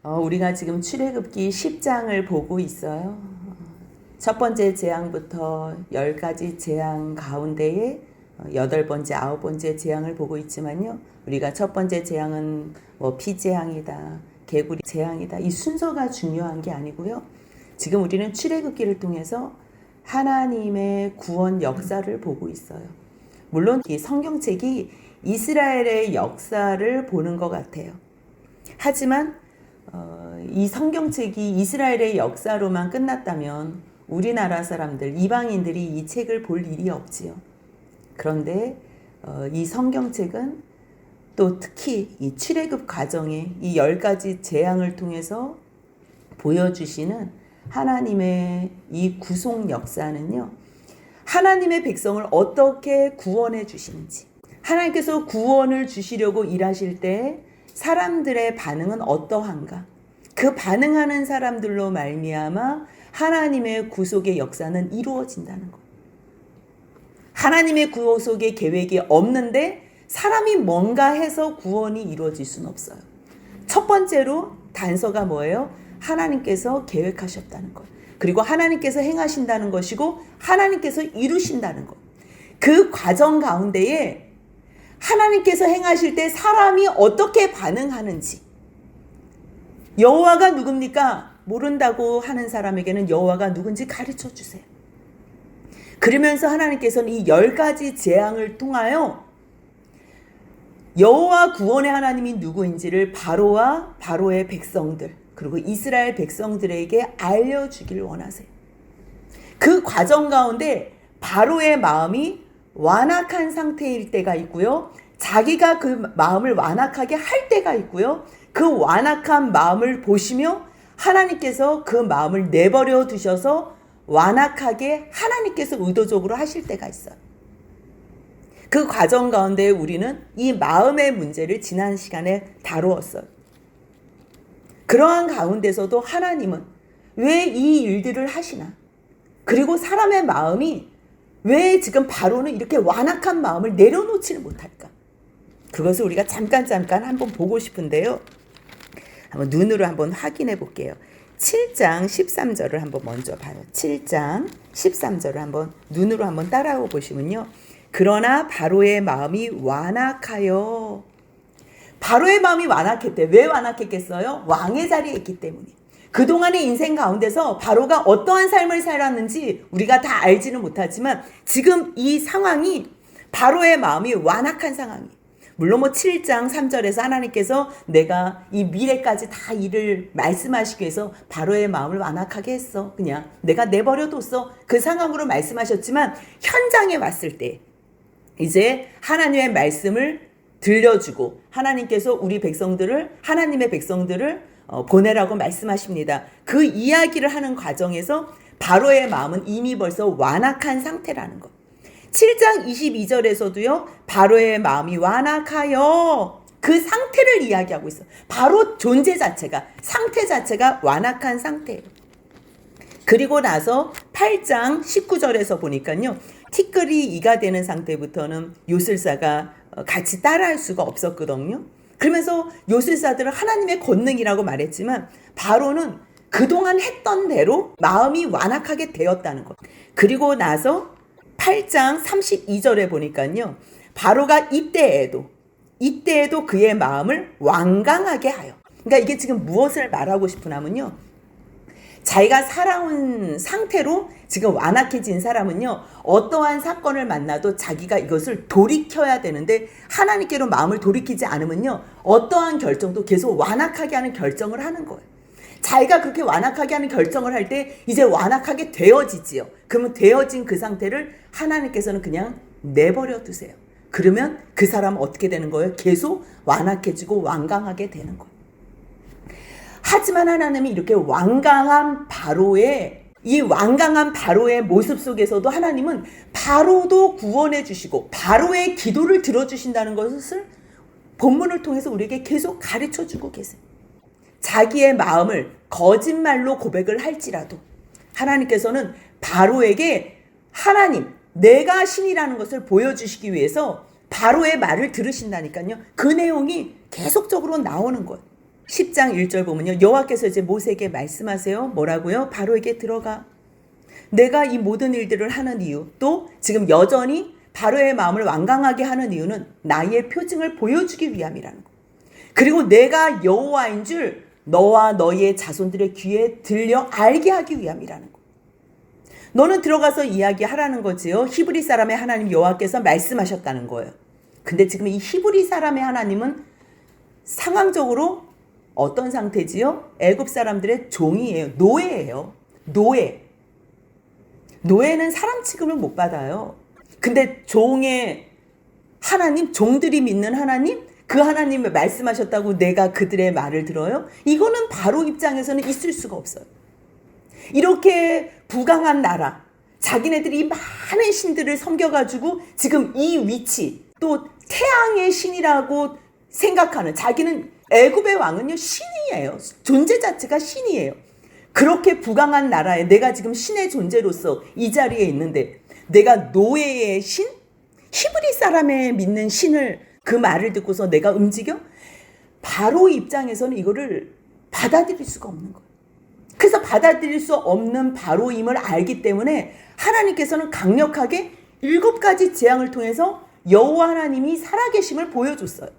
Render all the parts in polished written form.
우리가 지금 출애굽기 10장을 보고 있어요. 첫 번째 재앙부터 10가지 재앙 가운데에 8번째, 9번째 재앙을 보고 있지만요. 우리가 첫 번째 재앙은 피재앙이다, 개구리 재앙이다. 이 순서가 중요한 게 아니고요. 지금 우리는 출애굽기를 통해서 하나님의 구원 역사를 보고 있어요. 물론 이 성경책이 이스라엘의 역사를 보는 것 같아요. 하지만 이 성경책이 이스라엘의 역사로만 끝났다면 우리나라 사람들, 이방인들이 이 책을 볼 일이 없지요. 그런데 이 성경책은 또 특히 이 출애굽 과정에 이 10가지 재앙을 통해서 보여주시는 하나님의 이 구속 역사는요, 하나님의 백성을 어떻게 구원해 주시는지, 하나님께서 구원을 주시려고 일하실 때 사람들의 반응은 어떠한가, 그 반응하는 사람들로 말미암아 하나님의 구속의 역사는 이루어진다는 것. 하나님의 구속의 계획이 없는데 사람이 뭔가 해서 구원이 이루어질 수는 없어요. 첫 번째로 단서가 뭐예요? 하나님께서 계획하셨다는 것. 그리고 하나님께서 행하신다는 것이고 하나님께서 이루신다는 것. 그 과정 가운데에 하나님께서 행하실 때 사람이 어떻게 반응하는지, 여호와가 누굽니까? 모른다고 하는 사람에게는 여호와가 누군지 가르쳐 주세요. 그러면서 하나님께서는 이 10가지 재앙을 통하여 여호와 구원의 하나님이 누구인지를 바로와 바로의 백성들, 그리고 이스라엘 백성들에게 알려주길 원하세요. 그 과정 가운데 바로의 마음이 완악한 상태일 때가 있고요. 자기가 그 마음을 완악하게 할 때가 있고요. 그 완악한 마음을 보시며 하나님께서 그 마음을 내버려 두셔서 완악하게 하나님께서 의도적으로 하실 때가 있어요. 그 과정 가운데 우리는 이 마음의 문제를 지난 시간에 다루었어요. 그러한 가운데서도 하나님은 왜 이 일들을 하시나? 그리고 사람의 마음이 왜 지금 바로는 이렇게 완악한 마음을 내려놓지를 못할까? 그것을 우리가 잠깐 한번 보고 싶은데요. 한번 눈으로 한번 확인해 볼게요. 7장 13절을 한번 먼저 봐요. 7장 13절을 한번 눈으로 한번 따라가 보시면요. 그러나 바로의 마음이 완악하여. 바로의 마음이 완악했대. 왜 완악했겠어요? 왕의 자리에 있기 때문에. 그동안의 인생 가운데서 바로가 어떠한 삶을 살았는지 우리가 다 알지는 못하지만 지금 이 상황이 바로의 마음이 완악한 상황이에요. 물론 7장 3절에서 하나님께서 내가 이 미래까지 다 일을 말씀하시기 위해서 바로의 마음을 완악하게 했어. 그냥 내가 내버려뒀어. 그 상황으로 말씀하셨지만 현장에 왔을 때 이제 하나님의 말씀을 들려주고 하나님께서 우리 백성들을, 하나님의 백성들을 보내라고 말씀하십니다. 그 이야기를 하는 과정에서 바로의 마음은 이미 벌써 완악한 상태라는 것. 7장 22절에서도요. 바로의 마음이 완악하여, 그 상태를 이야기하고 있어. 바로 존재 자체가, 상태 자체가 완악한 상태예요. 그리고 나서 8장 19절에서 보니까요. 티끌이 이가 되는 상태부터는 요술사가 같이 따라할 수가 없었거든요. 그러면서 요술사들은 하나님의 권능이라고 말했지만 바로는 그동안 했던 대로 마음이 완악하게 되었다는 것. 그리고 나서 8장 32절에 보니까요. 바로가 이때에도 그의 마음을 완강하게 하여. 그러니까 이게 지금 무엇을 말하고 싶으냐면요. 자기가 살아온 상태로 지금 완악해진 사람은요. 어떠한 사건을 만나도 자기가 이것을 돌이켜야 되는데 하나님께로 마음을 돌이키지 않으면요. 어떠한 결정도 계속 완악하게 하는 결정을 하는 거예요. 자기가 그렇게 완악하게 하는 결정을 할 때 이제 완악하게 되어지지요. 그러면 되어진 그 상태를 하나님께서는 그냥 내버려 두세요. 그러면 그 사람은 어떻게 되는 거예요? 계속 완악해지고 완강하게 되는 거예요. 하지만 하나님이 이렇게 완강한 바로의 모습 속에서도 하나님은 바로도 구원해 주시고 바로의 기도를 들어주신다는 것을 본문을 통해서 우리에게 계속 가르쳐 주고 계세요. 자기의 마음을 거짓말로 고백을 할지라도 하나님께서는 바로에게 하나님, 내가 신이라는 것을 보여주시기 위해서 바로의 말을 들으신다니까요. 그 내용이 계속적으로 나오는 거예요. 10장 1절 보면요. 여호와께서 이제 모세에게 말씀하세요. 뭐라고요? 바로에게 들어가. 내가 이 모든 일들을 하는 이유, 또 지금 여전히 바로의 마음을 완강하게 하는 이유는 나의 표징을 보여주기 위함이라는 거. 그리고 내가 여호와인 줄 너와 너의 자손들의 귀에 들려 알게 하기 위함이라는 거. 너는 들어가서 이야기하라는 거지요. 히브리 사람의 하나님 여호와께서 말씀하셨다는 거예요. 근데 지금 이 히브리 사람의 하나님은 상황적으로 어떤 상태지요? 애굽 사람들의 종이에요. 노예예요. 노예. 노예는 사람 취급을 못 받아요. 근데 종의 하나님, 종들이 믿는 하나님, 그 하나님이 말씀하셨다고 내가 그들의 말을 들어요? 이거는 바로 입장에서는 있을 수가 없어요. 이렇게 부강한 나라, 자기네들이 많은 신들을 섬겨가지고 지금 이 위치, 또 태양의 신이라고 생각하는, 자기는 애굽의 왕은요 신이에요. 존재 자체가 신이에요. 그렇게 부강한 나라에 내가 지금 신의 존재로서 이 자리에 있는데 내가 노예의 신? 히브리 사람의 믿는 신을 그 말을 듣고서 내가 움직여? 바로 입장에서는 이거를 받아들일 수가 없는 거예요. 그래서 받아들일 수 없는 바로임을 알기 때문에 하나님께서는 강력하게 7가지 재앙을 통해서 여호와 하나님이 살아계심을 보여줬어요.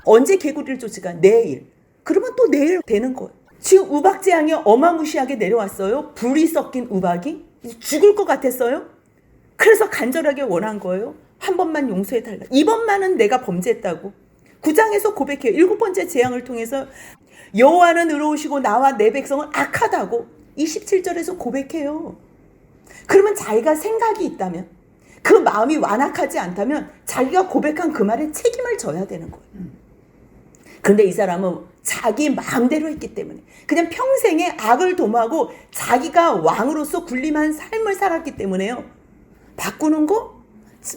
언제 개구리를 쫓아가? 내일. 그러면 또 내일 되는 거예요. 지금 우박 재앙이 어마무시하게 내려왔어요. 불이 섞인 우박이. 죽을 것 같았어요. 그래서 간절하게 원한 거예요. 한 번만 용서해달라. 이번만은 내가 범죄했다고. 9장에서 고백해요. 7번째 재앙을 통해서 여호와는 의로우시고 나와 내 백성은 악하다고 27절에서 고백해요. 그러면 자기가 생각이 있다면, 그 마음이 완악하지 않다면 자기가 고백한 그 말에 책임을 져야 되는 거예요. 그런데 이 사람은 자기 마음대로 했기 때문에 그냥 평생에 악을 도모하고 자기가 왕으로서 군림한 삶을 살았기 때문에요. 바꾸는 거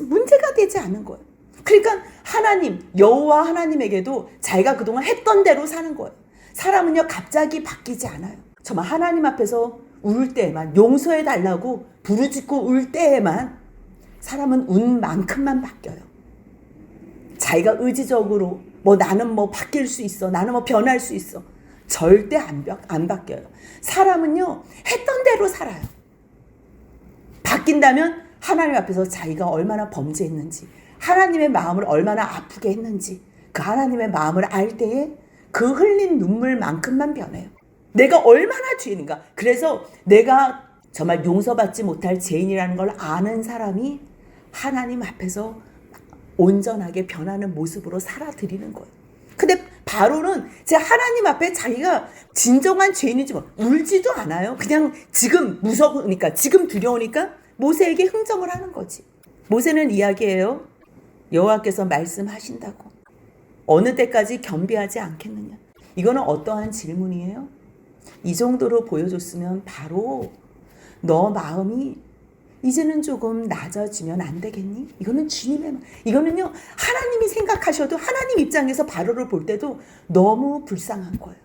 문제가 되지 않은 거예요. 그러니까 하나님, 여호와 하나님에게도 자기가 그동안 했던 대로 사는 거예요. 사람은요 갑자기 바뀌지 않아요. 정말 하나님 앞에서 울 때에만, 용서해달라고 부르짖고 울 때에만 사람은 운만큼만 바뀌어요. 자기가 의지적으로 나는 바뀔 수 있어, 나는 변할 수 있어, 절대 안 바뀌어요. 사람은요 했던 대로 살아요. 바뀐다면 하나님 앞에서 자기가 얼마나 범죄했는지, 하나님의 마음을 얼마나 아프게 했는지, 그 하나님의 마음을 알 때에 그 흘린 눈물만큼만 변해요. 내가 얼마나 죄인인가. 그래서 내가 정말 용서받지 못할 죄인이라는 걸 아는 사람이 하나님 앞에서 온전하게 변하는 모습으로 살아드리는 거예요. 근데 바로는 제 하나님 앞에 자기가 진정한 죄인인지 울지도 않아요. 그냥 지금 무서우니까, 지금 두려우니까 모세에게 흥정을 하는 거지. 모세는 이야기해요. 여호와께서 말씀하신다고. 어느 때까지 겸비하지 않겠느냐. 이거는 어떠한 질문이에요? 이 정도로 보여줬으면 바로 너 마음이 이제는 조금 낮아지면 안 되겠니? 이거는 주님의 마음. 이거는요 하나님이 생각하셔도, 하나님 입장에서 바로를 볼 때도 너무 불쌍한 거예요.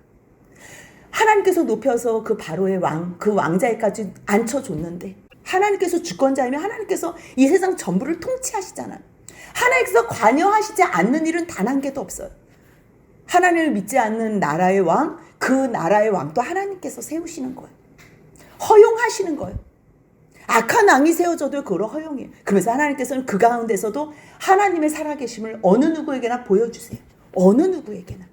하나님께서 높여서 그 바로의 왕, 그 왕자에까지 앉혀줬는데, 하나님께서 주권자이면 하나님께서 이 세상 전부를 통치하시잖아요. 하나님께서 관여하시지 않는 일은 단 한 개도 없어요. 하나님을 믿지 않는 나라의 왕, 그 나라의 왕도 하나님께서 세우시는 거예요. 허용하시는 거예요. 악한 왕이 세워져도 그걸 허용해요. 그러면서 하나님께서는 그 가운데서도 하나님의 살아계심을 어느 누구에게나 보여주세요. 어느 누구에게나.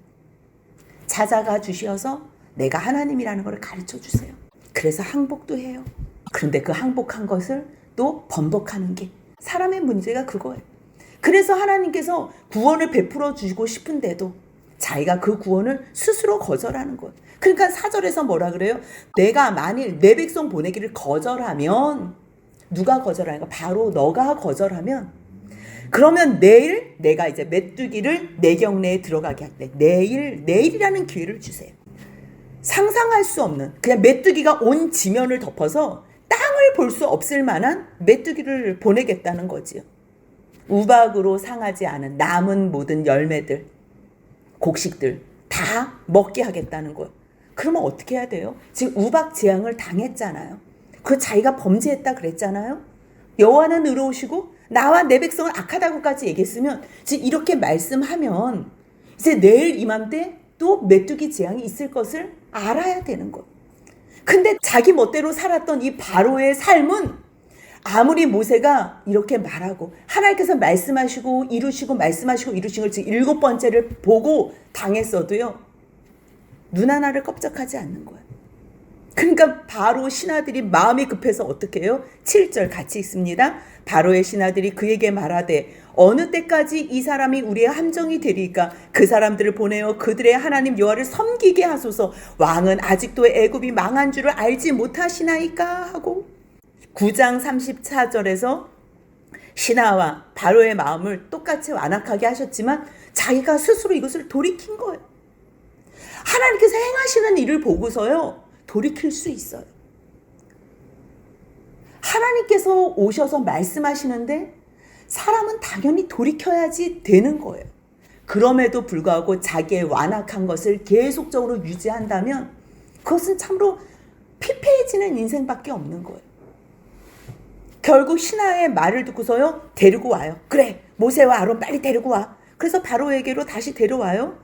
찾아가 주셔서 내가 하나님이라는 걸 가르쳐 주세요. 그래서 항복도 해요. 그런데 그 항복한 것을 또 번복하는 게 사람의 문제가 그거예요. 그래서 하나님께서 구원을 베풀어 주시고 싶은데도 자기가 그 구원을 스스로 거절하는 거예요. 그러니까 4절에서 뭐라 그래요? 내가 만일 내 백성 보내기를 거절하면, 누가 거절하는 거? 바로 너가 거절하면, 그러면 내일 내가 이제 메뚜기를 내 경내에 들어가게 할 때 내일이라는 기회를 주세요. 상상할 수 없는, 그냥 메뚜기가 온 지면을 덮어서 땅을 볼 수 없을 만한 메뚜기를 보내겠다는 거지요. 우박으로 상하지 않은 남은 모든 열매들, 곡식들 다 먹게 하겠다는 거예요. 그러면 어떻게 해야 돼요? 지금 우박 재앙을 당했잖아요. 그 자기가 범죄했다 그랬잖아요. 여호와는 의로우시고 나와 내 백성은 악하다고까지 얘기했으면, 지금 이렇게 말씀하면 이제 내일 이맘때 또 메뚜기 재앙이 있을 것을 알아야 되는 거예요. 근데 자기 멋대로 살았던 이 바로의 삶은 아무리 모세가 이렇게 말하고 하나님께서 말씀하시고 이루시고 말씀하시고 이루신 걸 지금 7번째를 보고 당했어도요, 눈 하나를 껍적하지 않는 거예요. 그러니까 바로 신하들이 마음이 급해서 어떻게 해요? 7절 같이 읽습니다. 바로의 신하들이 그에게 말하되 어느 때까지 이 사람이 우리의 함정이 되리까? 그 사람들을 보내어 그들의 하나님 여호와를 섬기게 하소서. 왕은 아직도 애굽이 망한 줄을 알지 못하시나이까? 하고 9장 34절에서 신하와 바로의 마음을 똑같이 완악하게 하셨지만 자기가 스스로 이것을 돌이킨 거예요. 하나님께서 행하시는 일을 보고서요, 돌이킬 수 있어요. 하나님께서 오셔서 말씀하시는데 사람은 당연히 돌이켜야지 되는 거예요. 그럼에도 불구하고 자기의 완악한 것을 계속적으로 유지한다면 그것은 참으로 피폐해지는 인생밖에 없는 거예요. 결국 신하의 말을 듣고서요, 데리고 와요. 그래, 모세와 아론 빨리 데리고 와. 그래서 바로에게로 다시 데려와요.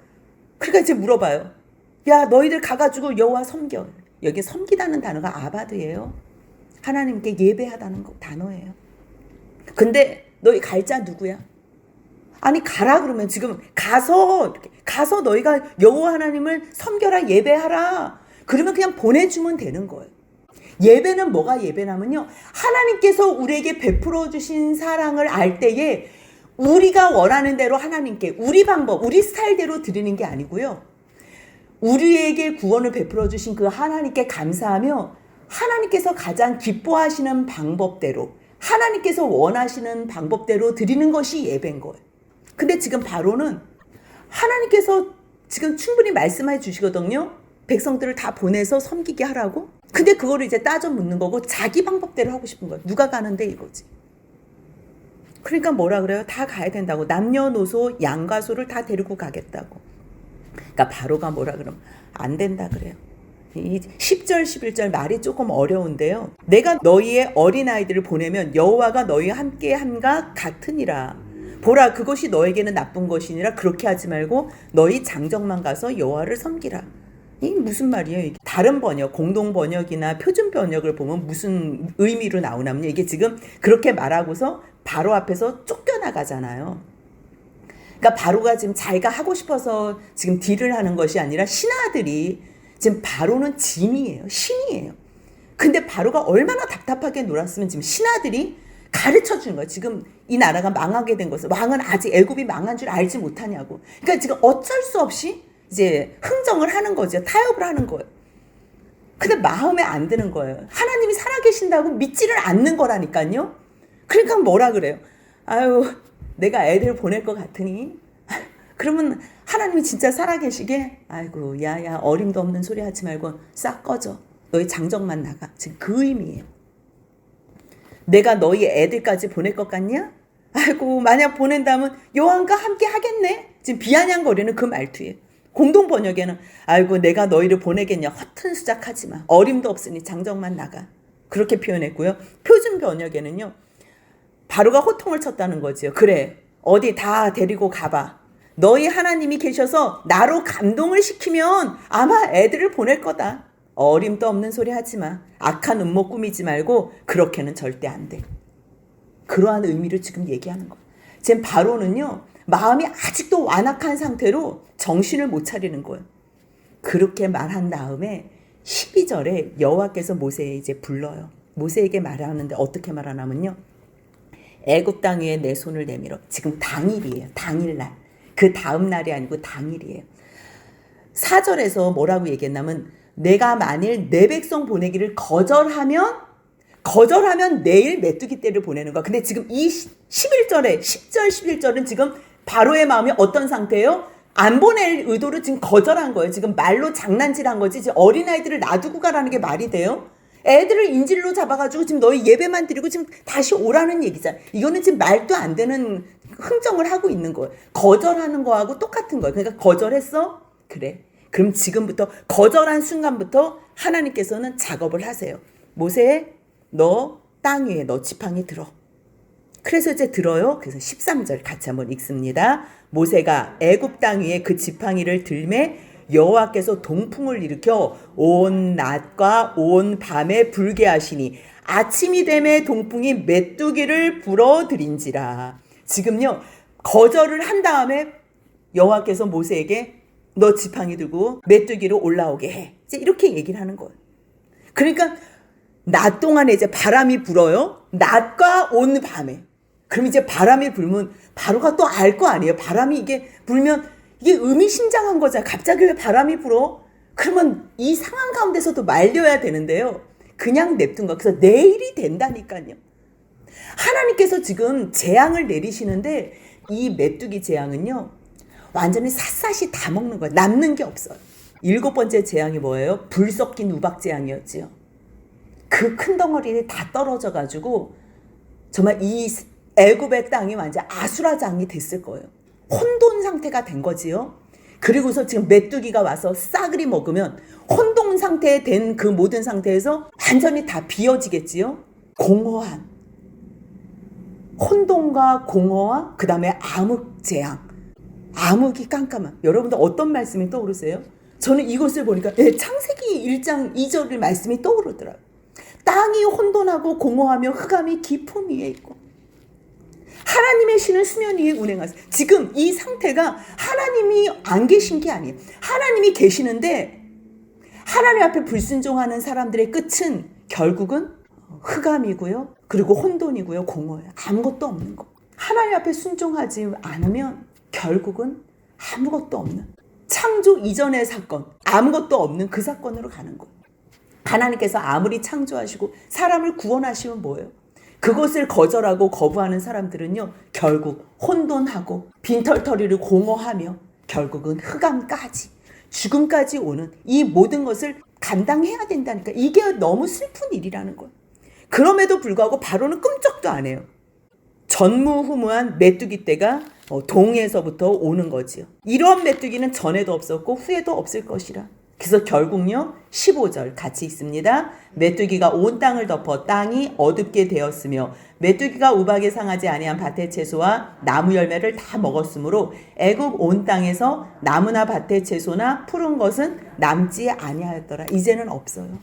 그러니까 이제 물어봐요. 야, 너희들 가가지고 여호와 섬겨. 여기 섬기다는 단어가 아바드예요. 하나님께 예배하다는 단어예요. 근데 너희 갈 자 누구야? 아니 가라 그러면 지금 가서 너희가 여호와 하나님을 섬겨라, 예배하라. 그러면 그냥 보내주면 되는 거예요. 예배는 뭐가 예배냐면요, 하나님께서 우리에게 베풀어 주신 사랑을 알 때에 우리가 원하는 대로 하나님께 우리 방법, 우리 스타일대로 드리는 게 아니고요, 우리에게 구원을 베풀어 주신 그 하나님께 감사하며 하나님께서 가장 기뻐하시는 방법대로, 하나님께서 원하시는 방법대로 드리는 것이 예배인 거예요. 근데 지금 바로는 하나님께서 지금 충분히 말씀해 주시거든요. 백성들을 다 보내서 섬기게 하라고. 근데 그거를 이제 따져 묻는 거고 자기 방법대로 하고 싶은 거예요. 누가 가는데 이거지. 그러니까 뭐라 그래요? 다 가야 된다고. 남녀노소 양과 소를 다 데리고 가겠다고. 그러니까 바로가 뭐라 그러면 안 된다 그래요. 이 10절 11절 말이 조금 어려운데요. 내가 너희의 어린아이들을 보내면 여호와가 너희와 함께 함과 같으니라. 보라, 그것이 너에게는 나쁜 것이니라. 그렇게 하지 말고 너희 장정만 가서 여호와를 섬기라. 이 무슨 말이에요? 이게 다른 번역, 공동 번역이나 표준 번역을 보면 무슨 의미로 나오냐면 이게 지금 그렇게 말하고서 바로 앞에서 쫓겨나가잖아요. 그러니까 바로가 지금 자기가 하고 싶어서 지금 딜을 하는 것이 아니라 신하들이 지금 바로는 진이에요. 신이에요. 근데 바로가 얼마나 답답하게 놀았으면 지금 신하들이 가르쳐 주는 거예요. 지금 이 나라가 망하게 된 것을 왕은 아직 애굽이 망한 줄 알지 못하냐고. 그러니까 지금 어쩔 수 없이 이제 흥정을 하는 거죠. 타협을 하는 거예요. 근데 마음에 안 드는 거예요. 하나님이 살아계신다고 믿지를 않는 거라니까요. 그러니까 뭐라 그래요? 아유, 내가 애들 보낼 것 같으니 그러면 하나님이 진짜 살아계시게, 아이고 야야 어림도 없는 소리 하지 말고 싹 꺼져. 너희 장정만 나가. 지금 그 의미예요. 내가 너희 애들까지 보낼 것 같냐? 아이고 만약 보낸다면 여호와과 함께 하겠네. 지금 비아냥거리는 그 말투예요. 공동 번역에는 아이고 내가 너희를 보내겠냐, 허튼 수작하지 마. 어림도 없으니 장정만 나가. 그렇게 표현했고요. 표준 번역에는요, 바로가 호통을 쳤다는 거지요. 그래, 어디 다 데리고 가봐. 너희 하나님이 계셔서 나로 감동을 시키면 아마 애들을 보낼 거다. 어림도 없는 소리 하지 마. 악한 음모 꾸미지 말고 그렇게는 절대 안 돼. 그러한 의미를 지금 얘기하는 거예요. 지금 바로는요, 마음이 아직도 완악한 상태로 정신을 못 차리는 거예요. 그렇게 말한 다음에 12절에 여호와께서 모세에 이제 불러요. 모세에게 말하는데 어떻게 말하냐면요, 애굽 땅 위에 내 손을 내밀어. 지금 당일이에요. 당일날. 그 다음 날이 아니고 당일이에요. 4절에서 뭐라고 얘기했냐면 내가 만일 내 백성 보내기를 거절하면 내일 메뚜기 떼를 보내는 거야. 근데 지금 이 11절에 10절 11절은 지금 바로의 마음이 어떤 상태예요? 안 보낼 의도를 지금 거절한 거예요. 지금 말로 장난질한 거지. 지금 어린아이들을 놔두고 가라는 게 말이 돼요? 애들을 인질로 잡아가지고 지금 너희 예배만 드리고 지금 다시 오라는 얘기잖아. 이거는 지금 말도 안 되는 흥정을 하고 있는 거예요. 거절하는 거하고 똑같은 거예요. 그러니까 거절했어? 그래. 그럼 지금부터 거절한 순간부터 하나님께서는 작업을 하세요. 모세, 너 땅 위에 너 지팡이 들어. 그래서 이제 들어요. 그래서 13절 같이 한번 읽습니다. 모세가 애굽 땅 위에 그 지팡이를 들매 여호와께서 동풍을 일으켜 온 낮과 온 밤에 불게 하시니 아침이 되매 동풍이 메뚜기를 불어들인지라. 지금요 거절을 한 다음에 여호와께서 모세에게 너 지팡이 들고 메뚜기로 올라오게 해. 이제 이렇게 얘기를 하는 거예요. 그러니까 낮 동안에 이제 바람이 불어요. 낮과 온 밤에. 그럼 이제 바람이 불면 바로가 또 알 거 아니에요. 바람이 이게 불면 이게 의미심장한 거잖아요. 갑자기 왜 바람이 불어? 그러면 이 상황 가운데서도 말려야 되는데요. 그냥 냅둔 거. 그래서 내일이 된다니까요. 하나님께서 지금 재앙을 내리시는데 이 메뚜기 재앙은요. 완전히 샅샅이 다 먹는 거예요. 남는 게 없어요. 7번째 재앙이 뭐예요? 불 섞인 우박 재앙이었지요. 그 큰 덩어리를 다 떨어져 가지고 정말 이 애굽의 땅이 완전 아수라장이 됐을 거예요. 혼돈 상태가 된 거지요. 그리고서 지금 메뚜기가 와서 싸그리 먹으면 혼돈 상태에 된 그 모든 상태에서 완전히 다 비어지겠지요. 공허한 혼돈과 공허와 그 다음에 암흑 재앙, 암흑이 깜깜한. 여러분들 어떤 말씀이 떠오르세요? 저는 이것을 보니까 창세기 1장 2절 말씀이 떠오르더라고요. 땅이 혼돈하고 공허하며 흑암이 깊음 위에 있고 하나님의 신은 수면 위에 운행하세요. 지금 이 상태가 하나님이 안 계신 게 아니에요. 하나님이 계시는데 하나님 앞에 불순종하는 사람들의 끝은 결국은 흑암이고요. 그리고 혼돈이고요. 공허예요. 아무것도 없는 거. 하나님 앞에 순종하지 않으면 결국은 아무것도 없는 창조 이전의 사건, 아무것도 없는 그 사건으로 가는 거예요. 하나님께서 아무리 창조하시고 사람을 구원하시면 뭐예요? 그것을 거절하고 거부하는 사람들은요, 결국 혼돈하고 빈털터리를 공허하며 결국은 흑암까지, 죽음까지 오는 이 모든 것을 감당해야 된다니까. 이게 너무 슬픈 일이라는 거예요. 그럼에도 불구하고 바로는 끔찍도 안 해요. 전무후무한 메뚜기 떼가 동에서부터 오는 거지요. 이러한 메뚜기는 전에도 없었고 후에도 없을 것이라. 그래서 결국요 15절 같이 있습니다. 메뚜기가 온 땅을 덮어 땅이 어둡게 되었으며 메뚜기가 우박에 상하지 아니한 밭의 채소와 나무 열매를 다 먹었으므로 애굽 온 땅에서 나무나 밭의 채소나 푸른 것은 남지 아니하였더라. 이제는 없어요.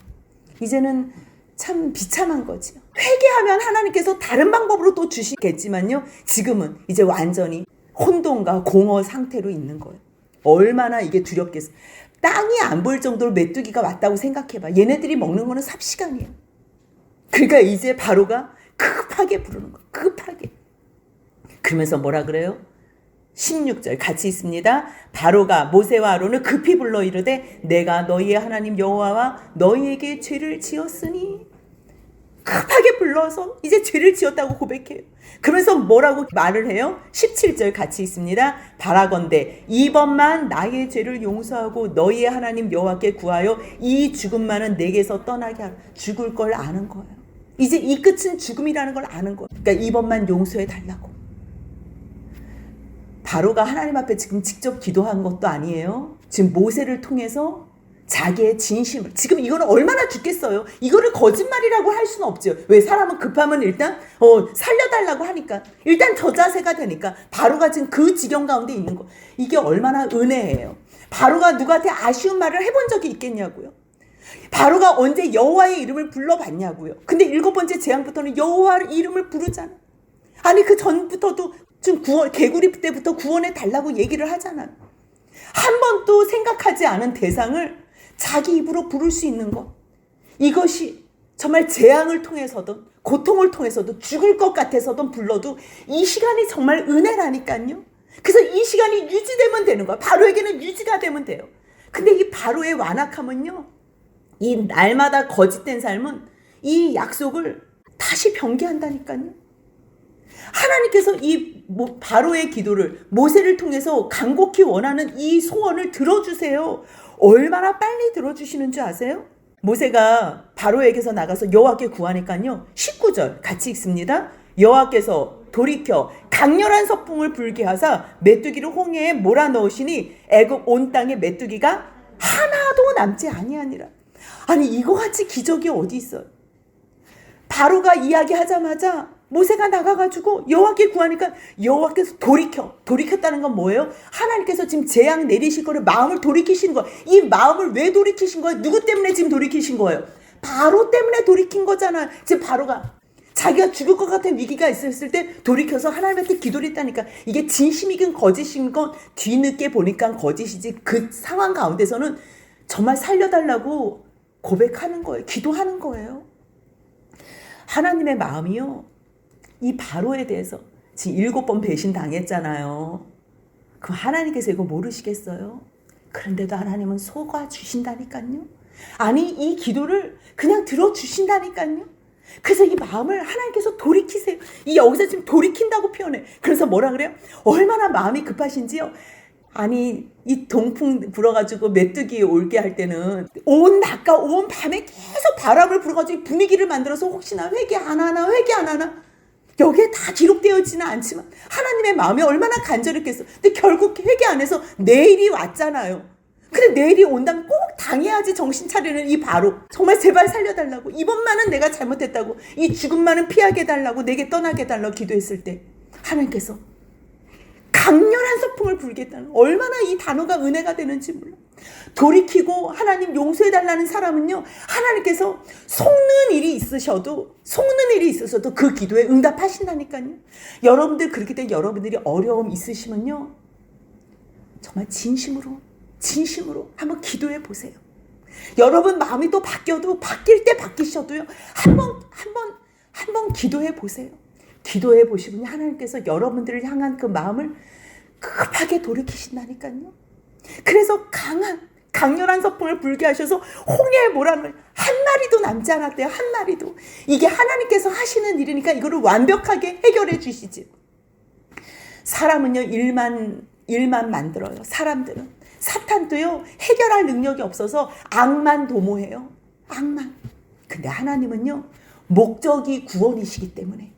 이제는 참 비참한 거지요. 회개하면 하나님께서 다른 방법으로 또 주시겠지만요. 지금은 이제 완전히 혼돈과 공허 상태로 있는 거예요. 얼마나 이게 두렵겠어요. 땅이 안 보일 정도로 메뚜기가 왔다고 생각해봐. 얘네들이 먹는 거는 삽시간이에요. 그러니까 이제 바로가 급하게 부르는 거예요. 급하게. 그러면서 뭐라 그래요? 16절 같이 있습니다. 바로가 모세와 아론을 급히 불러 이르되 내가 너희의 하나님 여호와와 너희에게 죄를 지었으니. 급하게 불러서 이제 죄를 지었다고 고백해요. 그러면서 뭐라고 말을 해요? 17절 같이 있습니다. 바라건대 이번만 나의 죄를 용서하고 너희의 하나님 여호와께 구하여 이 죽음만은 내게서 떠나게 하라. 죽을 걸 아는 거예요. 이제 이 끝은 죽음이라는 걸 아는 거예요. 그러니까 이번만 용서해 달라고. 바로가 하나님 앞에 지금 직접 기도한 것도 아니에요. 지금 모세를 통해서 자기의 진심을, 지금 이거는 얼마나 죽겠어요. 이거를 거짓말이라고 할 수는 없죠. 왜? 사람은 급하면 일단 살려달라고 하니까, 일단 저자세가 되니까. 바로가 지금 그 지경 가운데 있는 거, 이게 얼마나 은혜예요. 바로가 누구한테 아쉬운 말을 해본 적이 있겠냐고요. 바로가 언제 여호와의 이름을 불러봤냐고요. 근데 7번째 재앙부터는 여호와의 이름을 부르잖아. 아니 그 전부터도 좀 개구리 때부터 구원해 달라고 얘기를 하잖아요. 한 번도 생각하지 않은 대상을 자기 입으로 부를 수 있는 것, 이것이 정말 재앙을 통해서든 고통을 통해서도 죽을 것 같아서든 불러도 이 시간이 정말 은혜라니까요. 그래서 이 시간이 유지되면 되는 거야. 바로에게는 유지가 되면 돼요. 근데 이 바로의 완악함은요, 이 날마다 거짓된 삶은 이 약속을 다시 변개한다니까요. 하나님께서 이 바로의 기도를 모세를 통해서 간곡히 원하는 이 소원을 들어주세요. 얼마나 빨리 들어주시는 줄 아세요? 모세가 바로에게서 나가서 여호와께 구하니까요. 19절 같이 읽습니다. 여호와께서 돌이켜 강렬한 서풍을 불게 하사 메뚜기를 홍해에 몰아넣으시니 애굽 온 땅에 메뚜기가 하나도 남지 아니하니라. 아니 이거 같이 기적이 어디 있어요? 바로가 이야기하자마자 모세가 나가가지고 여호와께 구하니까 여호와께서 돌이켰다는 건 뭐예요? 하나님께서 지금 재앙 내리실 거를 마음을 돌이키시는 거예요. 이 마음을 왜 돌이키신 거예요? 누구 때문에 지금 돌이키신 거예요? 바로 때문에 돌이킨 거잖아요. 지금 바로가 자기가 죽을 것 같은 위기가 있었을 때 돌이켜서 하나님한테 기도를 했다니까. 이게 진심이건 거짓인 건 뒤늦게 보니까 거짓이지, 그 상황 가운데서는 정말 살려달라고 고백하는 거예요. 기도하는 거예요. 하나님의 마음이요, 이 바로에 대해서 지금 7번 배신 당했잖아요. 그럼 하나님께서 이거 모르시겠어요? 그런데도 하나님은 속아 주신다니까요. 아니, 이 기도를 그냥 들어주신다니까요. 그래서 이 마음을 하나님께서 돌이키세요. 이 여기서 지금 돌이킨다고 표현해. 그래서 뭐라 그래요? 얼마나 마음이 급하신지요. 아니, 이 동풍 불어가지고 메뚜기 올게 할 때는 온 낮과 온 밤에 계속 바람을 불어가지고 분위기를 만들어서 혹시나 회개 안 하나 여기에 다 기록되어지는 않지만 하나님의 마음이 얼마나 간절했겠어. 근데 결국 회개 안 해서 내일이 왔잖아요. 근데 내일이 온다면 꼭 당해야지 정신 차리는 이 바로, 정말 제발 살려달라고, 이번만은 내가 잘못했다고, 이 죽음만은 피하게 해달라고, 내게 떠나게 해달라고 기도했을 때 하나님께서 강렬한 서풍을 불겠다는, 얼마나 이 단어가 은혜가 되는지 몰라. 돌이키고 하나님 용서해달라는 사람은요, 하나님께서 속는 일이 있으셔도 그 기도에 응답하신다니까요. 여러분들 그렇게 된 여러분들이 어려움 있으시면요, 정말 진심으로 한번 기도해 보세요. 여러분 마음이 또 바뀌어도, 바뀔 때 바뀌셔도요, 한번 기도해 보세요. 기도해 보시면 하나님께서 여러분들을 향한 그 마음을 급하게 돌이키신다니까요. 그래서 강렬한 서풍을 불게 하셔서 홍해의 모란을 한 마리도 남지 않았대요. 한 마리도. 이게 하나님께서 하시는 일이니까 이거를 완벽하게 해결해 주시지. 사람은요, 일만 만들어요. 사람들은. 사탄도요, 해결할 능력이 없어서 악만 도모해요. 악만. 근데 하나님은요, 목적이 구원이시기 때문에,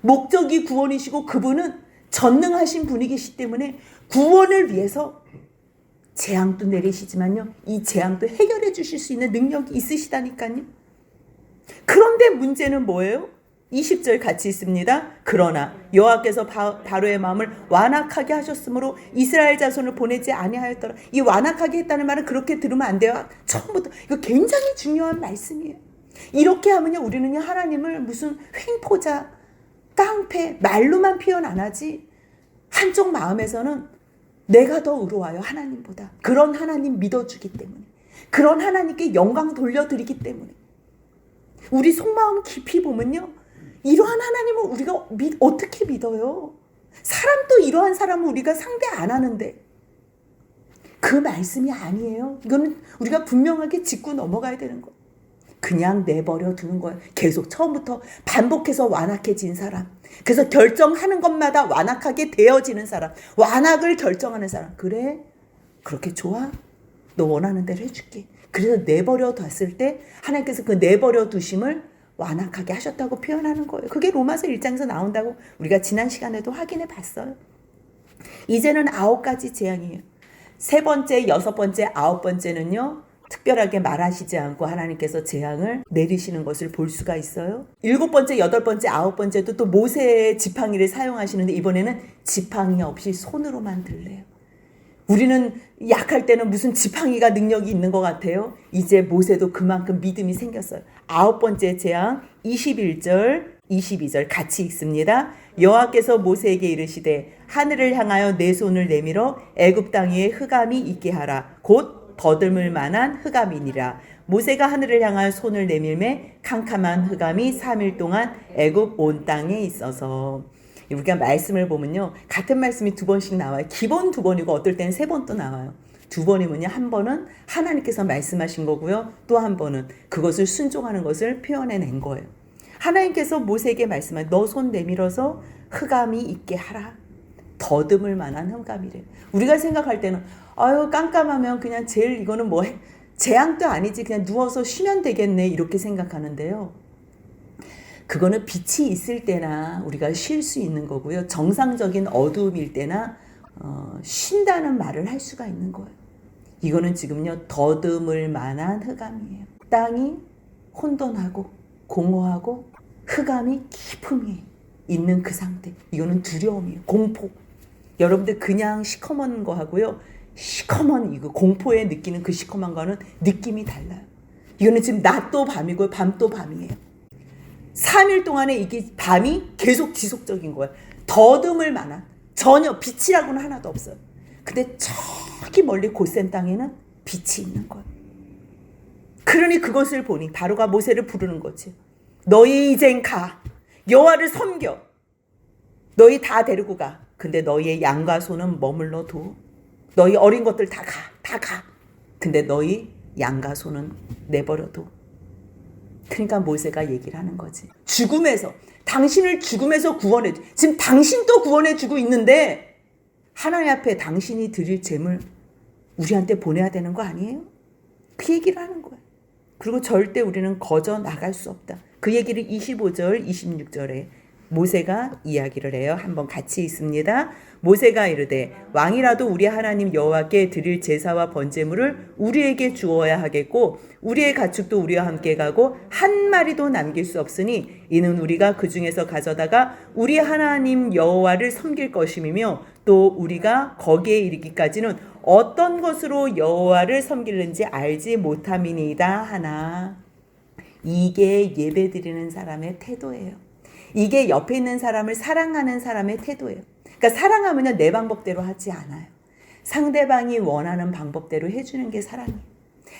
목적이 구원이시고 그분은 전능하신 분이시기 때문에 구원을 위해서 재앙도 내리시지만요, 이 재앙도 해결해 주실 수 있는 능력이 있으시다니까요. 그런데 문제는 뭐예요? 20절 같이 있습니다. 그러나 여호와께서 바로의 마음을 완악하게 하셨으므로 이스라엘 자손을 보내지 아니하였더라. 이 완악하게 했다는 말은 그렇게 들으면 안 돼요. 처음부터 이거 굉장히 중요한 말씀이에요. 이렇게 하면요, 우리는요, 하나님을 무슨 횡포자, 깡패, 말로만 표현 안 하지, 한쪽 마음에서는 내가 더 의로워요, 하나님보다. 그런 하나님 믿어주기 때문에, 그런 하나님께 영광 돌려드리기 때문에. 우리 속마음 깊이 보면요, 이러한 하나님을 우리가 어떻게 믿어요? 사람도 이러한 사람을 우리가 상대 안 하는데, 그 말씀이 아니에요. 이거는 우리가 분명하게 짚고 넘어가야 되는 거예요. 그냥 내버려 두는 거예요. 계속 처음부터 반복해서 완악해진 사람, 그래서 결정하는 것마다 완악하게 되어지는 사람, 완악을 결정하는 사람. 그래? 그렇게 좋아? 너 원하는 대로 해줄게. 그래서 내버려 뒀을 때 하나님께서 그 내버려 두심을 완악하게 하셨다고 표현하는 거예요. 그게 로마서 1장에서 나온다고 우리가 지난 시간에도 확인해 봤어요. 이제는 9가지 재앙이에요. 3번째, 6번째, 9번째는요, 특별하게 말하시지 않고 하나님께서 재앙을 내리시는 것을 볼 수가 있어요. 7번째, 8번째, 9번째도 또 모세의 지팡이를 사용하시는데, 이번에는 지팡이 없이 손으로만 들래요. 우리는 약할 때는 무슨 지팡이가 능력이 있는 것 같아요. 이제 모세도 그만큼 믿음이 생겼어요. 9번째 재앙 21절 22절 같이 읽습니다. 여호와께서 모세에게 이르시되 하늘을 향하여 내 손을 내밀어 애굽 땅 위에 흑암이 있게 하라. 곧 더듬을 만한 흑암이니라. 모세가 하늘을 향하여 손을 내밀매 캄캄한 흑암이 3일 동안 애굽 온 땅에 있어서. 우리가 말씀을 보면요, 같은 말씀이 2번씩 나와요. 기본 2번이고 어떨 때는 3번도 나와요. 2번이면요, 한 번은 하나님께서 말씀하신 거고요, 또 한 번은 그것을 순종하는 것을 표현해낸 거예요. 하나님께서 모세에게 말씀한, 너 손 내밀어서 흑암이 있게 하라. 더듬을 만한 흑암이래요. 우리가 생각할 때는 아유, 깜깜하면 그냥 제일 이거는 뭐 재앙도 아니지, 그냥 누워서 쉬면 되겠네, 이렇게 생각하는데요. 그거는 빛이 있을 때나 우리가 쉴 수 있는 거고요. 정상적인 어두움일 때나 쉰다는 말을 할 수가 있는 거예요. 이거는 지금요, 더듬을 만한 흑암이에요. 땅이 혼돈하고 공허하고 흑암이 깊음이 있는 그 상태. 이거는 두려움이에요. 공포. 여러분들 그냥 시커먼 거 하고요. 시커먼 이거 공포에 느끼는 그 시커먼 거는 느낌이 달라요. 이거는 지금 낮도 밤이고요. 밤도 밤이에요. 3일 동안에 이게 밤이 계속 지속적인 거예요. 더듬을 만한 전혀 빛이라고는 하나도 없어요. 근데 저기 멀리 고센 땅에는 빛이 있는 거예요. 그러니 그것을 보니 바로가 모세를 부르는 거지. 너희 이젠 가. 여호와를 섬겨. 너희 다 데리고 가. 근데 너희의 양과 소는 머물러 둬. 너희 어린 것들 다 가. 다 가. 근데 너희 양과 소는 내버려 둬. 그러니까 모세가 얘기를 하는 거지. 죽음에서, 당신을 죽음에서 구원해. 지금 당신도 구원해 주고 있는데 하나님 앞에 당신이 드릴 재물 우리한테 보내야 되는 거 아니에요? 그 얘기를 하는 거예요. 그리고 절대 우리는 거저 나갈 수 없다. 그 얘기를 25절, 26절에 모세가 이야기를 해요. 한번 같이 읽습니다. 모세가 이르되 왕이라도 우리 하나님 여호와께 드릴 제사와 번제물을 우리에게 주어야 하겠고 우리의 가축도 우리와 함께 가고 한 마리도 남길 수 없으니 이는 우리가 그 중에서 가져다가 우리 하나님 여호와를 섬길 것임이며 또 우리가 거기에 이르기까지는 어떤 것으로 여호와를 섬기는지 알지 못함이니이다 하나. 이게 예배드리는 사람의 태도예요. 이게 옆에 있는 사람을 사랑하는 사람의 태도예요. 그러니까 사랑하면요 내 방법대로 하지 않아요. 상대방이 원하는 방법대로 해주는 게 사랑이에요.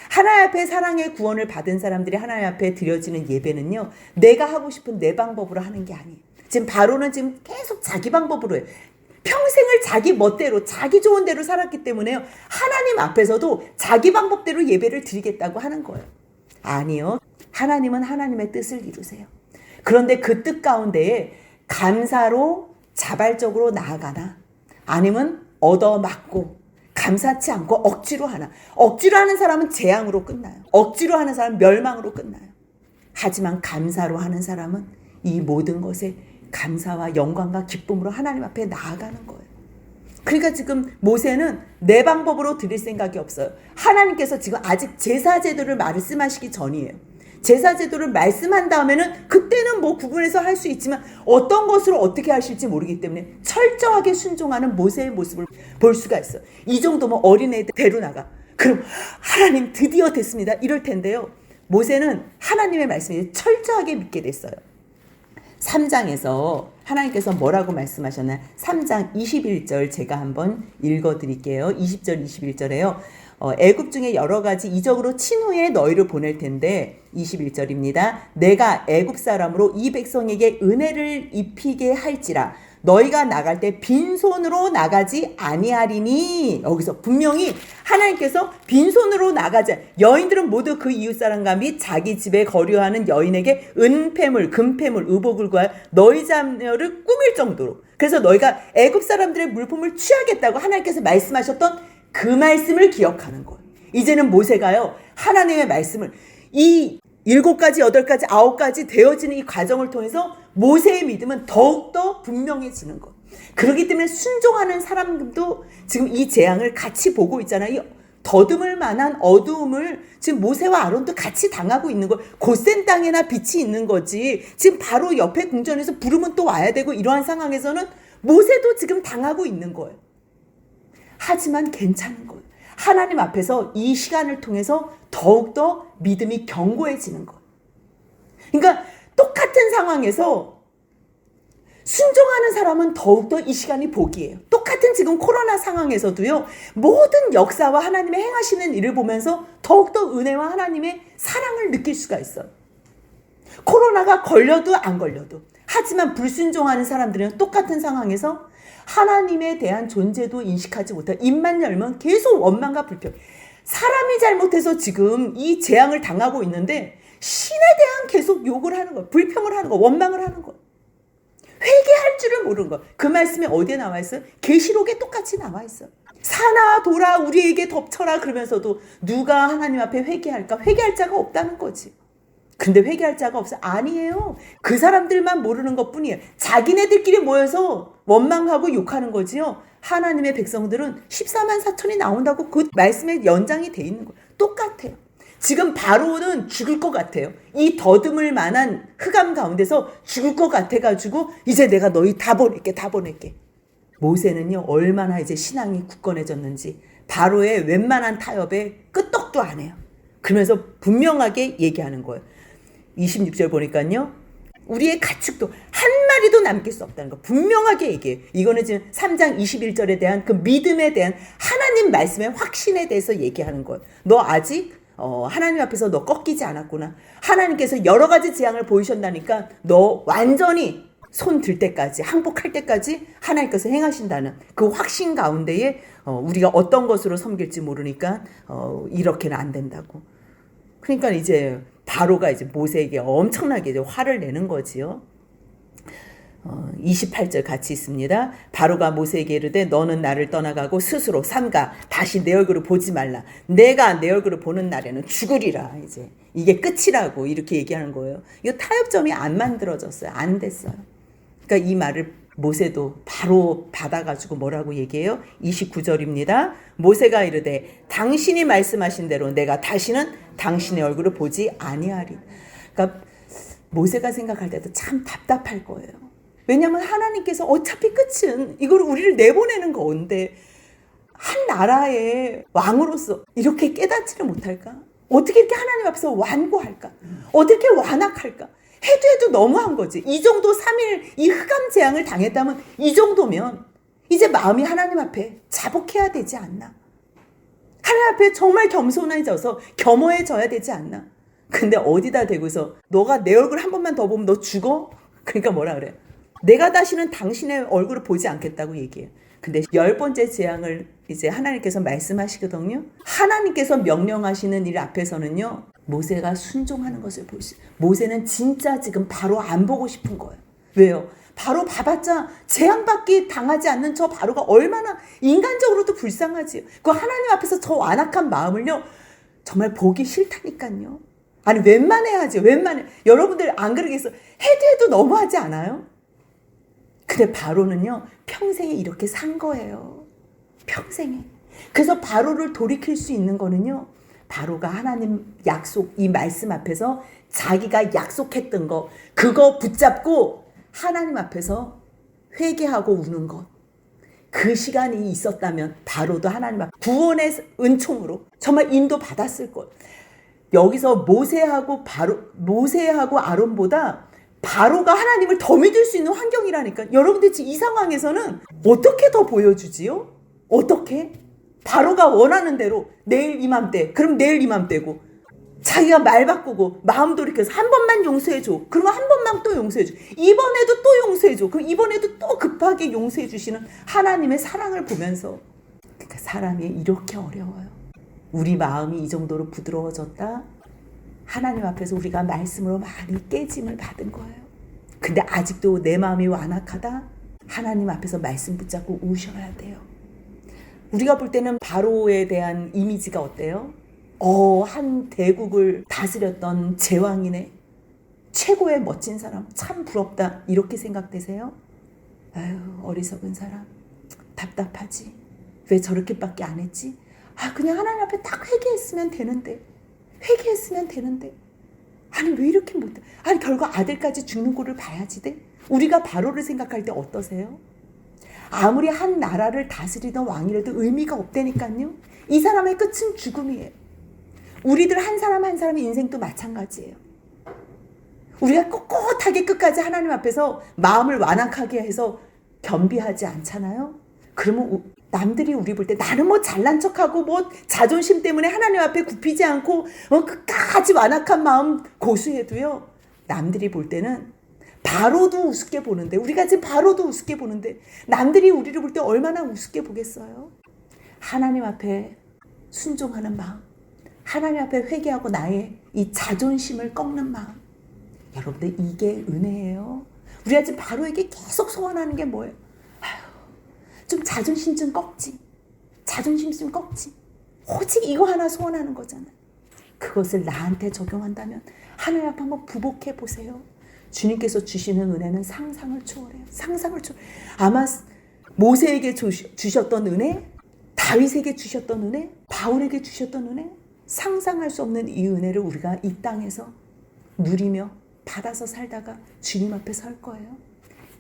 하나님 앞에 사랑의 구원을 받은 사람들이 하나님 앞에 드려지는 예배는요 내가 하고 싶은 내 방법으로 하는 게 아니에요. 지금 바로는 지금 계속 자기 방법으로 해요. 평생을 자기 멋대로 자기 좋은 대로 살았기 때문에요 하나님 앞에서도 자기 방법대로 예배를 드리겠다고 하는 거예요. 아니요. 하나님은 하나님의 뜻을 이루세요. 그런데 그 뜻 가운데에 감사로 자발적으로 나아가나 아니면 얻어맞고 감사치 않고 억지로 하나. 억지로 하는 사람은 재앙으로 끝나요. 억지로 하는 사람은 멸망으로 끝나요. 하지만 감사로 하는 사람은 이 모든 것에 감사와 영광과 기쁨으로 하나님 앞에 나아가는 거예요. 그러니까 지금 모세는 내 방법으로 드릴 생각이 없어요. 하나님께서 지금 아직 제사제도를 말씀하시기 전이에요. 제사제도를 말씀한 다음에는 그때는 뭐 구분해서 할 수 있지만 어떤 것으로 어떻게 하실지 모르기 때문에 철저하게 순종하는 모세의 모습을 볼 수가 있어요. 이 정도면 어린애들 데려 나가. 그럼 하나님 드디어 됐습니다. 이럴 텐데요. 모세는 하나님의 말씀을 철저하게 믿게 됐어요. 3장에서 하나님께서 뭐라고 말씀하셨나요? 3장 21절 제가 한번 읽어드릴게요. 20절 21절에요. 애굽 중에 여러 가지 이적으로 친 후에 너희를 보낼 텐데 21절입니다. 내가 애굽 사람으로 이 백성에게 은혜를 입히게 할지라 너희가 나갈 때 빈손으로 나가지 아니하리니. 여기서 분명히 하나님께서 빈손으로 나가지. 여인들은 모두 그 이웃사람과 및 자기 집에 거류하는 여인에게 은폐물, 금폐물, 의복을 구하여 너희 자녀를 꾸밀 정도로. 그래서 너희가 애굽 사람들의 물품을 취하겠다고 하나님께서 말씀하셨던 그 말씀을 기억하는 거예요. 이제는 모세가요 하나님의 말씀을 이 7가지, 8가지, 9가지 되어지는 이 과정을 통해서 모세의 믿음은 더욱더 분명해지는 것. 그렇기 때문에 순종하는 사람들도 지금 이 재앙을 같이 보고 있잖아요. 이 더듬을 만한 어두움을 지금 모세와 아론도 같이 당하고 있는 거. 고센 땅에나 빛이 있는 거지. 지금 바로 옆에 궁전에서 부르면 또 와야 되고 이러한 상황에서는 모세도 지금 당하고 있는 거예요. 하지만 괜찮은 거예요. 하나님 앞에서 이 시간을 통해서 더욱더 믿음이 견고해지는 거예요. 그러니까 똑같은 상황에서 순종하는 사람은 더욱더 이 시간이 복이에요. 똑같은 지금 코로나 상황에서도요. 모든 역사와 하나님의 행하시는 일을 보면서 더욱더 은혜와 하나님의 사랑을 느낄 수가 있어요. 코로나가 걸려도 안 걸려도. 하지만 불순종하는 사람들은 똑같은 상황에서 하나님에 대한 존재도 인식하지 못하고 입만 열면 계속 원망과 불평. 사람이 잘못해서 지금 이 재앙을 당하고 있는데 신에 대한 계속 욕을 하는 거, 불평을 하는 거, 원망을 하는 거. 회개할 줄을 모르는 거. 그 말씀이 어디에 나와 있어요? 계시록에 똑같이 나와 있어요. 사나 돌아 우리에게 덮쳐라 그러면서도 누가 하나님 앞에 회개할까? 회개할 자가 없다는 거지. 근데 회개할 자가 없어? 아니에요. 그 사람들만 모르는 것뿐이에요. 자기네들끼리 모여서 원망하고 욕하는 거지요. 하나님의 백성들은 14만 4천이 나온다고 그 말씀에 연장이 돼 있는 거예요. 똑같아요. 지금 바로는 죽을 것 같아요. 이 더듬을 만한 흑암 가운데서 죽을 것 같아가지고 이제 내가 너희 다 보낼게. 모세는요, 얼마나 이제 신앙이 굳건해졌는지 바로의 웬만한 타협에 끄떡도 안 해요. 그러면서 분명하게 얘기하는 거예요. 26절 보니까요, 우리의 가축도 한 마리도 남길 수 없다는 거 분명하게 얘기해요. 이거는 지금 3장 21절에 대한 그 믿음에 대한 하나님 말씀의 확신에 대해서 얘기하는 거예요. 너 아직 하나님 앞에서 너 꺾이지 않았구나. 하나님께서 여러 가지 재앙을 보이셨다니까 너 완전히 손 들 때까지, 항복할 때까지 하나님께서 행하신다는 그 확신 가운데에 우리가 어떤 것으로 섬길지 모르니까 이렇게는 안 된다고. 그러니까 이제 바로가 이제 모세에게 엄청나게 이제 화를 내는 거지요. 28절 같이 있습니다. 바로가 모세에게 이르되 너는 나를 떠나가고 스스로 삼가 다시 내 얼굴을 보지 말라. 내가 내 얼굴을 보는 날에는 죽으리라. 이제 이게 끝이라고 이렇게 얘기하는 거예요. 이 타협점이 안 만들어졌어요. 안 됐어요. 그러니까 이 말을 모세도 바로 받아가지고 뭐라고 얘기해요? 29절입니다. 모세가 이르되 당신이 말씀하신 대로 내가 다시는 당신의 얼굴을 보지 아니하리. 그러니까 모세가 생각할 때도 참 답답할 거예요. 왜냐하면 하나님께서 어차피 끝은 이걸 우리를 내보내는 건데 한 나라의 왕으로서 이렇게 깨닫지를 못할까? 어떻게 이렇게 하나님 앞에서 완고할까? 어떻게 완악할까? 해도 너무한 거지. 이 정도 3일 이 흑암 재앙을 당했다면 이 정도면 이제 마음이 하나님 앞에 자복해야 되지 않나? 하나님 앞에 정말 겸손해져서 겸허해져야 되지 않나? 근데 어디다 대고서 너가 내 얼굴 한 번만 더 보면 너 죽어? 그러니까 뭐라 그래? 내가 다시는 당신의 얼굴을 보지 않겠다고 얘기해요. 근데 10번째 재앙을 이제 하나님께서 말씀하시거든요. 하나님께서 명령하시는 일 앞에서는요, 모세가 순종하는 것을 보시. 모세는 진짜 지금 바로 안 보고 싶은 거예요. 왜요? 바로 봐봤자 재앙받기 당하지 않는 저 바로가 얼마나 인간적으로도 불쌍하지요. 그 하나님 앞에서 저 완악한 마음을요, 정말 보기 싫다니까요. 아니 웬만해야지. 웬만해. 여러분들 안 그러겠어. 해도 너무하지 않아요? 근데 바로는요, 평생에 이렇게 산 거예요. 평생에. 그래서 바로를 돌이킬 수 있는 거는요, 바로가 하나님 약속, 이 말씀 앞에서 자기가 약속했던 거, 그거 붙잡고 하나님 앞에서 회개하고 우는 것. 그 시간이 있었다면 바로도 하나님 앞 구원의 은총으로 정말 인도 받았을 것. 여기서 모세하고 아론보다 바로가 하나님을 더 믿을 수 있는 환경이라니까. 여러분들 지금 이 상황에서는 어떻게 더 보여주지요? 어떻게? 바로가 원하는 대로 내일 이맘때, 그럼 내일 이맘때고, 자기가 말 바꾸고 마음 돌이켜서 한 번만 용서해줘. 그러면 한 번만 또 용서해줘. 이번에도 또 용서해줘. 그럼 이번에도 또 급하게 용서해 주시는 하나님의 사랑을 보면서, 그러니까 사람이 이렇게 어려워요. 우리 마음이 이 정도로 부드러워졌다? 하나님 앞에서 우리가 말씀으로 많이 깨짐을 받은 거예요. 근데 아직도 내 마음이 완악하다? 하나님 앞에서 말씀 붙잡고 우셔야 돼요. 우리가 볼 때는 바로에 대한 이미지가 어때요? 한 대국을 다스렸던 제왕이네. 최고의 멋진 사람. 참 부럽다. 이렇게 생각되세요? 아유, 어리석은 사람. 답답하지. 왜 저렇게밖에 안 했지? 그냥 하나님 앞에 딱 회개했으면 되는데. 아니 왜 이렇게 못해? 아니 결국 아들까지 죽는 꼴을 봐야지 돼? 우리가 바로를 생각할 때 어떠세요? 아무리 한 나라를 다스리던 왕이라도 의미가 없다니까요. 이 사람의 끝은 죽음이에요. 우리들 한 사람 한 사람의 인생도 마찬가지예요. 우리가 꼿꼿하게 끝까지 하나님 앞에서 마음을 완악하게 해서 겸비하지 않잖아요. 그러면 남들이 우리 볼 때 나는 뭐 잘난 척하고 뭐 자존심 때문에 하나님 앞에 굽히지 않고 끝까지 완악한 마음 고수해도요, 남들이 볼 때는 바로도 우습게 보는데, 우리가 지금 바로도 우습게 보는데 남들이 우리를 볼 때 얼마나 우습게 보겠어요? 하나님 앞에 순종하는 마음, 하나님 앞에 회개하고 나의 이 자존심을 꺾는 마음, 여러분들 이게 은혜예요. 우리가 지금 바로에게 계속 소원하는 게 뭐예요? 좀 자존심 좀 꺾지. 오직 이거 하나 소원하는 거잖아. 그것을 나한테 적용한다면 하나님 앞에 한번 부복해 보세요. 주님께서 주시는 은혜는 상상을 초월해요. 아마 모세에게 주셨던 은혜, 다윗에게 주셨던 은혜, 바울에게 주셨던 은혜, 상상할 수 없는 이 은혜를 우리가 이 땅에서 누리며 받아서 살다가 주님 앞에 설 거예요.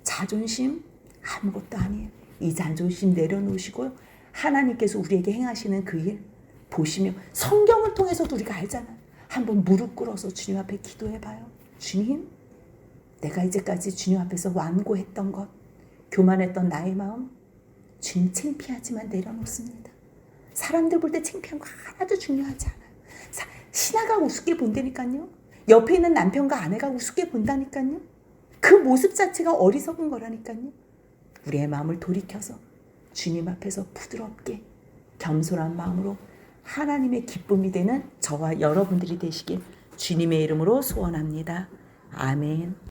자존심 아무것도 아니에요. 이 자존심 내려놓으시고요. 하나님께서 우리에게 행하시는 그 일 보시며 성경을 통해서도 우리가 알잖아요. 한번 무릎 꿇어서 주님 앞에 기도해봐요. 주님, 내가 이제까지 주님 앞에서 완고했던 것, 교만했던 나의 마음, 주님 창피하지만 내려놓습니다. 사람들 볼 때 창피한 거 하나도 중요하지 않아요. 신하가 우습게 본다니까요. 옆에 있는 남편과 아내가 우습게 본다니까요. 그 모습 자체가 어리석은 거라니까요. 우리의 마음을 돌이켜서 주님 앞에서 부드럽게 겸손한 마음으로 하나님의 기쁨이 되는 저와 여러분들이 되시길 주님의 이름으로 소원합니다. 아멘.